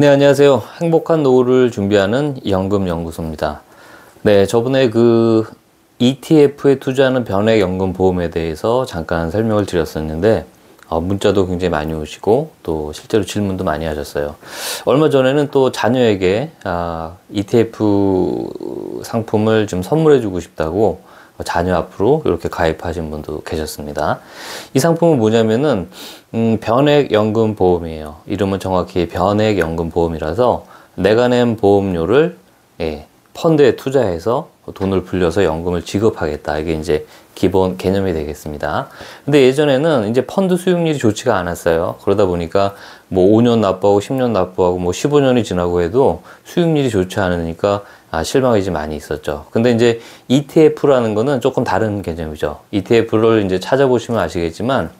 네, 안녕하세요. 행복한 노후를 준비하는 연금연구소입니다. 네, 저번에 그 ETF에 투자하는 변액연금보험에 대해서 잠깐 설명을 드렸었는데 문자도 굉장히 많이 오시고 또 실제로 질문도 많이 하셨어요. 얼마 전에는 또 자녀에게 ETF 상품을 좀 선물해 주고 싶다고 자녀 앞으로 이렇게 가입하신 분도 계셨습니다. 이 상품은 뭐냐면은 변액연금보험이에요. 이름은 정확히 변액연금보험이라서 내가 낸 보험료를 펀드에 투자해서 돈을 불려서 연금을 지급하겠다. 이게 이제 기본 개념이 되겠습니다. 근데 예전에는 이제 펀드 수익률이 좋지가 않았어요. 그러다 보니까 뭐 5년 납부하고 10년 납부하고 뭐 15년이 지나고 해도 수익률이 좋지 않으니까 실망이 좀 많이 있었죠. 근데 이제 ETF라는 거는 조금 다른 개념이죠. ETF를 이제 찾아보시면 아시겠지만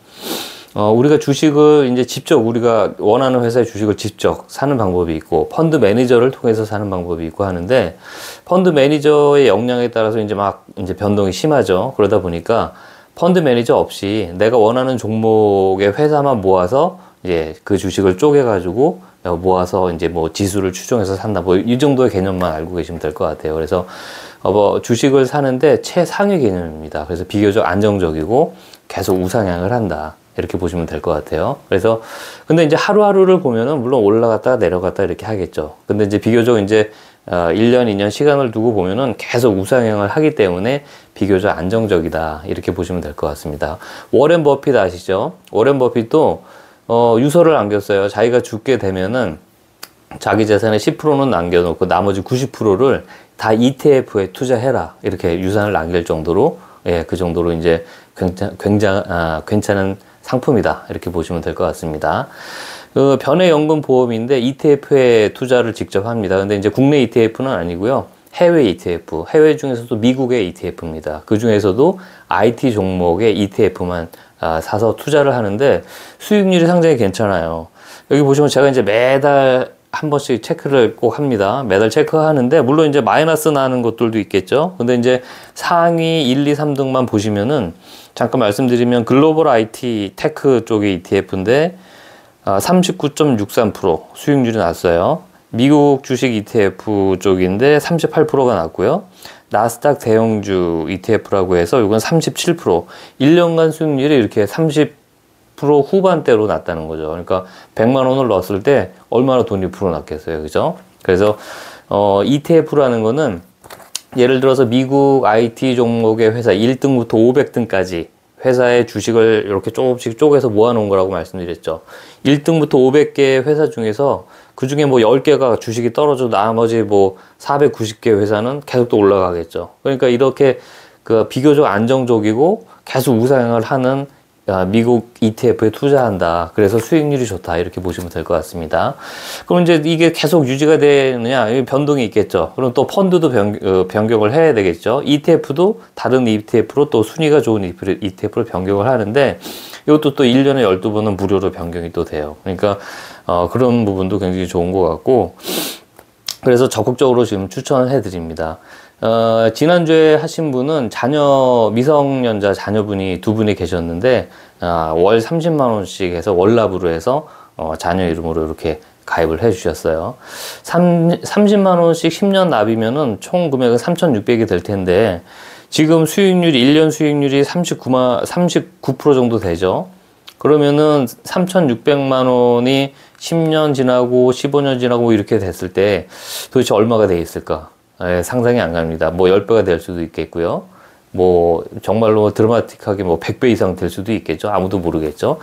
우리가 주식을 이제 직접 우리가 원하는 회사의 주식을 직접 사는 방법이 있고 펀드 매니저를 통해서 사는 방법이 있고 하는데 펀드 매니저의 역량에 따라서 이제 막 변동이 심하죠. 그러다 보니까 펀드 매니저 없이 내가 원하는 종목의 회사만 모아서 이제 그 주식을 쪼개 가지고 모아서 이제 뭐 지수를 추종해서 산다. 뭐 이 정도의 개념만 알고 계시면 될 것 같아요. 그래서 주식을 사는데 최상위 개념입니다. 그래서 비교적 안정적이고 계속 우상향을 한다. 이렇게 보시면 될 것 같아요. 그래서 근데 이제 하루하루를 보면은 물론 올라갔다 내려갔다 이렇게 하겠죠. 근데 이제 비교적 이제 1년, 2년 시간을 두고 보면은 계속 우상향을 하기 때문에 비교적 안정적이다. 이렇게 보시면 될 것 같습니다. 워렌 버핏 아시죠? 워렌 버핏도 유서를 남겼어요. 자기가 죽게 되면은 자기 재산의 10%는 남겨놓고 나머지 90%를 다 ETF에 투자해라. 이렇게 유산을 남길 정도로 그 정도로 이제 괜찮은 상품이다. 이렇게 보시면 될 것 같습니다. 그 변액연금보험인데 ETF에 투자를 직접 합니다. 근데 이제 국내 ETF는 아니고요. 해외 ETF, 해외 중에서도 미국의 ETF입니다. 그 중에서도 IT 종목의 ETF만 사서 투자를 하는데 수익률이 상당히 괜찮아요. 여기 보시면 제가 이제 매달 한 번씩 체크를 꼭 합니다. 매달 체크하는데 물론 이제 마이너스 나는 것들도 있겠죠. 근데 이제 상위 1, 2, 3등만 보시면은 잠깐 말씀드리면 글로벌 IT 테크 쪽의 ETF인데 39.63% 수익률이 났어요. 미국 주식 ETF 쪽인데 38%가 났고요. 나스닥 대형주 ETF라고 해서 이건 37%. 1년간 수익률이 이렇게 30% 후반대로 났다는 거죠. 그러니까 100만 원을 넣었을 때 얼마나 돈이 불어났겠어요. 그죠? 그래서 ETF라는 거는 예를 들어서 미국 IT 종목의 회사 1등부터 500등까지 회사의 주식을 이렇게 조금씩 쪼개서 모아놓은 거라고 말씀드렸죠. 1등부터 500개 회사 중에서 그 중에 뭐 10개가 주식이 떨어져도 나머지 뭐 490개 회사는 계속 또 올라가겠죠. 그러니까 이렇게 그 비교적 안정적이고 계속 우상향을 하는 미국 ETF에 투자한다. 그래서 수익률이 좋다. 이렇게 보시면 될 것 같습니다. 그럼 이제 이게 계속 유지가 되느냐? 변동이 있겠죠. 그럼 또 펀드도 변경을 해야 되겠죠. ETF도 다른 ETF로 또 순위가 좋은 ETF로 변경을 하는데 이것도 또 1년에 12번은 무료로 변경이 또 돼요. 그러니까 그런 부분도 굉장히 좋은 것 같고 그래서 적극적으로 지금 추천을 해드립니다. 지난주에 하신 분은 미성년자 자녀분이 두 분이 계셨는데, 월 30만원씩 해서 월납으로 해서, 자녀 이름으로 이렇게 가입을 해 주셨어요. 30만원씩 10년 납이면은 총 금액은 3,600이 될 텐데, 지금 수익률이, 1년 수익률이 39% 정도 되죠. 그러면은 3,600만원이 10년 지나고 15년 지나고 이렇게 됐을 때 도대체 얼마가 돼 있을까? 상상이 안 갑니다. 뭐 10배가 될 수도 있겠고요. 뭐 정말로 드라마틱하게 뭐 100배 이상 될 수도 있겠죠. 아무도 모르겠죠.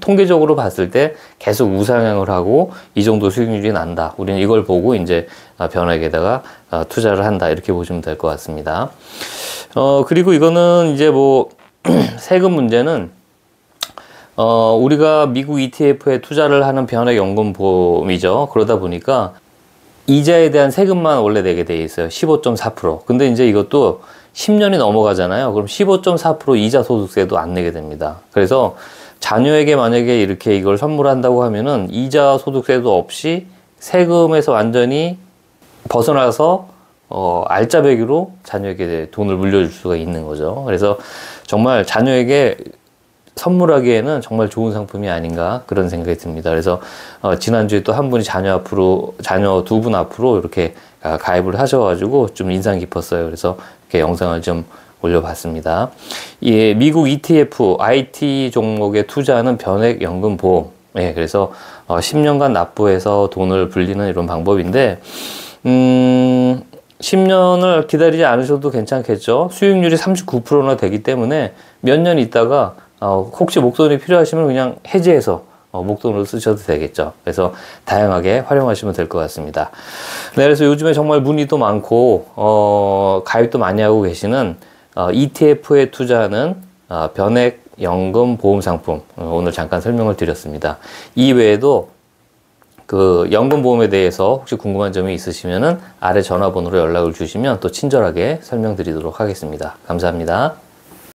통계적으로 봤을 때 계속 우상향을 하고 이 정도 수익률이 난다. 우리는 이걸 보고 이제 변액에다가 투자를 한다. 이렇게 보시면 될 것 같습니다. 그리고 이거는 이제 뭐 세금 문제는 우리가 미국 ETF에 투자를 하는 변액연금보험이죠. 그러다 보니까 이자에 대한 세금만 원래 내게 돼 있어요. 15.4%. 근데 이제 이것도 10년이 넘어가잖아요. 그럼 15.4% 이자 소득세도 안 내게 됩니다. 그래서 자녀에게 만약에 이렇게 이걸 선물한다고 하면은 이자 소득세도 없이 세금에서 완전히 벗어나서 알짜배기로 자녀에게 돈을 물려줄 수가 있는 거죠. 그래서 정말 자녀에게 선물하기에는 정말 좋은 상품이 아닌가 그런 생각이 듭니다. 그래서 지난주에 또 한 분이 자녀 두 분 앞으로 이렇게 가입을 하셔가지고 좀 인상 깊었어요. 그래서 이렇게 영상을 좀 올려봤습니다. 예, 미국 ETF IT 종목에 투자하는 변액연금보험. 예, 그래서 10년간 납부해서 돈을 불리는 이런 방법인데 10년을 기다리지 않으셔도 괜찮겠죠. 수익률이 39%나 되기 때문에 몇 년 있다가 혹시 목돈이 필요하시면 그냥 해지해서 목돈으로 쓰셔도 되겠죠. 그래서 다양하게 활용하시면 될 것 같습니다. 네, 그래서 요즘에 정말 문의도 많고 가입도 많이 하고 계시는 ETF에 투자하는 변액연금 보험 상품 오늘 잠깐 설명을 드렸습니다. 이 외에도 그 연금보험에 대해서 혹시 궁금한 점이 있으시면은 아래 전화번호로 연락을 주시면 또 친절하게 설명드리도록 하겠습니다. 감사합니다.